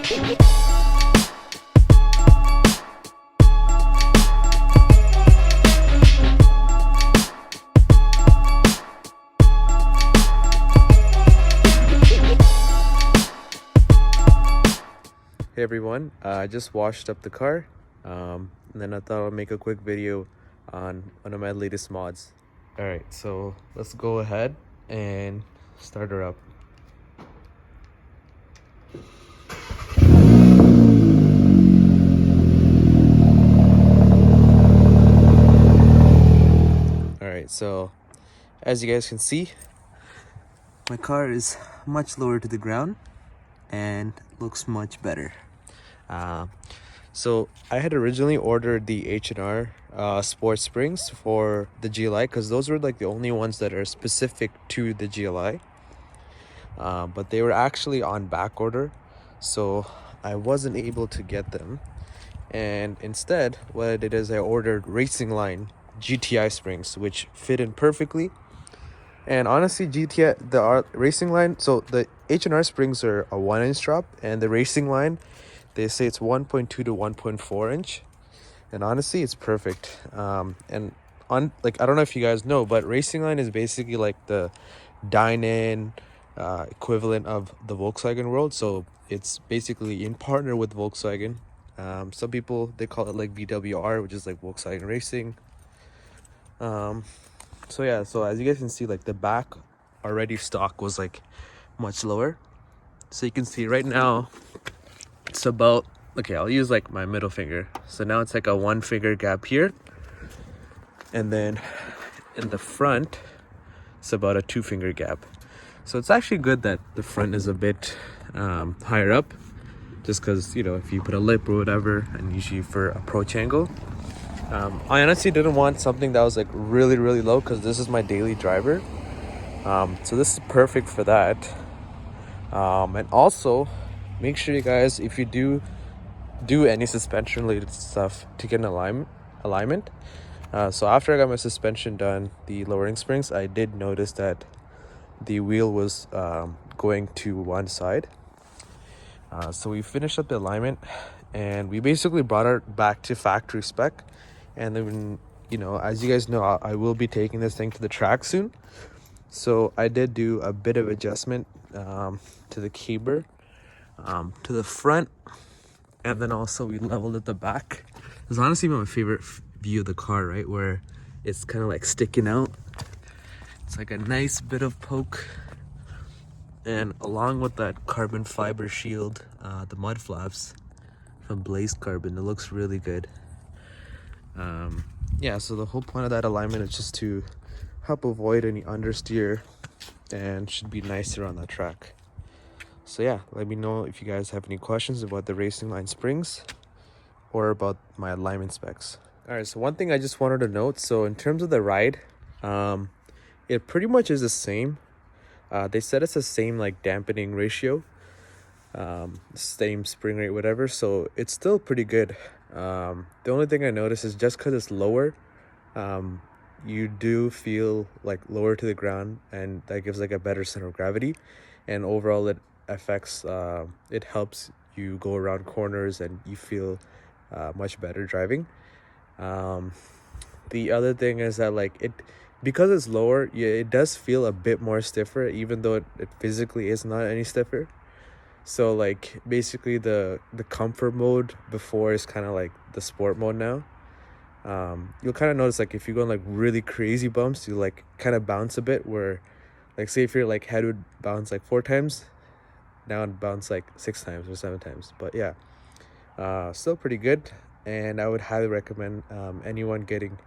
Hey everyone, I just washed up the car, and then I thought I'd make a quick video on one of my latest mods. Alright, so let's go ahead and start her up. Alright, so as you guys can see, my car is much lower to the ground and looks much better. So I had originally ordered the H&R sports springs for the GLI because those were like the only ones that are specific to the GLI, but they were actually on back order, so I wasn't able to get them. And instead what I did is I ordered Racingline GTI springs, which fit in perfectly. And honestly, the Racingline, so the H&R springs are a 1-inch drop, and the Racingline, they say it's 1.2 to 1.4 inch, and honestly it's perfect. And on, like, I don't know if you guys know, but Racingline is basically like the dine-in equivalent of the Volkswagen world. So it's basically in partner with Volkswagen. Some people, they call it like VWR, which is like Volkswagen Racing. So yeah, so as you guys can see, like the back already stock was like much lower. So you can see right now it's about, okay, I'll use like my middle finger. So now it's like a 1 finger gap here, and then in the front it's about a 2 finger gap. So it's actually good that the front is a bit higher up, just because, you know, if you put a lip or whatever, and usually for approach angle. I honestly didn't want something that was like really low, because this is my daily driver. So this is perfect for that. And also make sure you guys, if you do any suspension related stuff, to get an alignment. So after I got my suspension done, the lowering springs, I did notice that the wheel was going to one side. So we finished up the alignment, and we basically brought it back to factory spec. And then, you know, as you guys know, I will be taking this thing to the track soon. So I did do a bit of adjustment to the caber, to the front, and then also we leveled at the back. It's honestly my favorite view of the car, right, where it's kind of like sticking out. It's like a nice bit of poke, and along with that carbon fiber shield, the mud flaps from Blaze Carbon, it looks really good. Yeah, so the whole point of that alignment is just to help avoid any understeer, and should be nicer on that track. So yeah, let me know if you guys have any questions about the Racingline springs or about my alignment specs. All right, so one thing I just wanted to note, so in terms of the ride, it pretty much is the same. They said it's the same like dampening ratio, same spring rate, whatever, so it's still pretty good. The only thing I noticed is just because it's lower, you do feel like lower to the ground, and that gives like a better center of gravity, and overall it affects, it helps you go around corners and you feel much better driving. The other thing is that, like, it, because it's lower, yeah, it does feel a bit more stiffer, even though it physically is not any stiffer. So like basically the comfort mode before is kind of like the sport mode now. You'll kind of notice, like, if you go on like really crazy bumps, you like kind of bounce a bit, where like say if your like head would bounce like 4 times, now it bounce like 6 times or 7 times. But yeah, still pretty good, and I would highly recommend anyone getting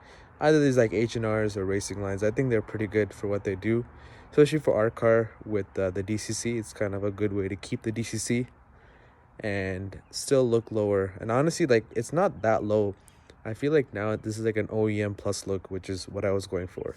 either these like H&Rs or Racinglines. I think they're pretty good for what they do, especially for our car with the DCC. It's kind of a good way to keep the DCC and still look lower. And honestly, like, it's not that low. I feel like now this is like an OEM plus look, which is what I was going for.